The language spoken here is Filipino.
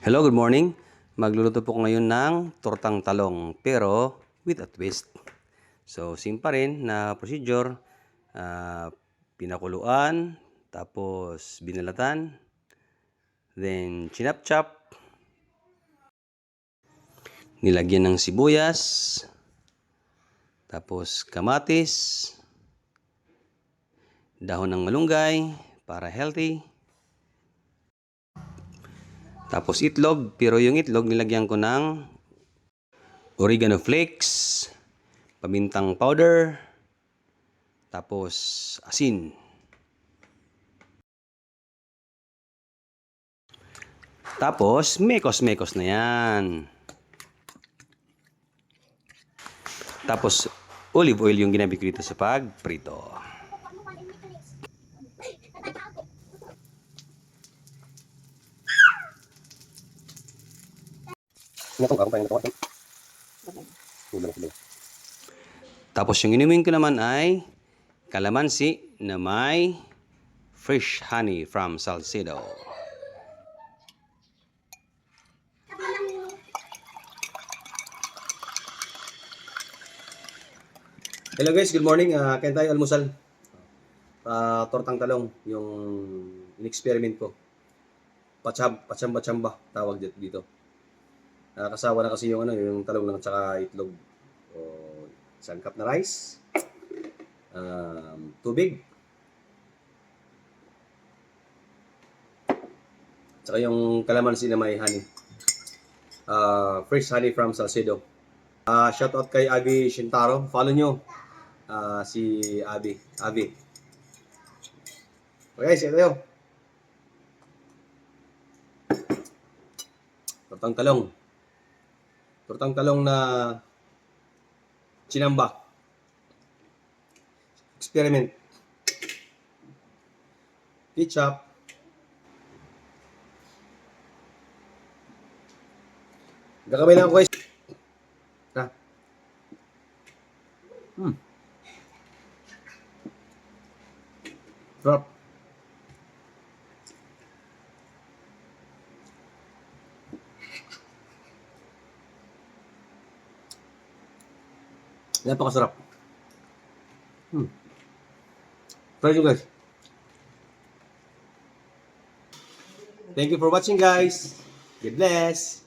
Hello, good morning. Magluluto po ko ngayon ng tortang talong pero with a twist. So, same pa rin na procedure. Pinakuluan, tapos binalatan, then chinap-chop, nilagyan ng sibuyas, tapos kamatis, dahon ng malunggay para healthy. Tapos itlog, pero yung itlog nilagyan ko ng oregano flakes, pamintang powder, tapos asin. Tapos mekos-mekos na yan. Tapos olive oil yung ginamit ko dito sa pagprito. Tapos yung inumin ko naman ay kalamansi na may fresh honey from Salcedo. Hello guys, good morning. Kain tayo almusal. Tortang talong, yung in-experiment ko. Pachamba tawag dito. Kasawa na kasi yung yung talong lang at saka itlog. O, isang cup na rice. Tubig. Tsaka yung kalamansi na may honey. Fresh honey from Salcedo. Shout out kay Abby Shintaro. Follow nyo si Abby. Okay guys, ito yun. Tortang talong na chinamba. Experiment. Ketchup. Gakamay lang ako guys. Sarap. Napakasarap. Try nyo guys. Thank you for watching guys. God bless.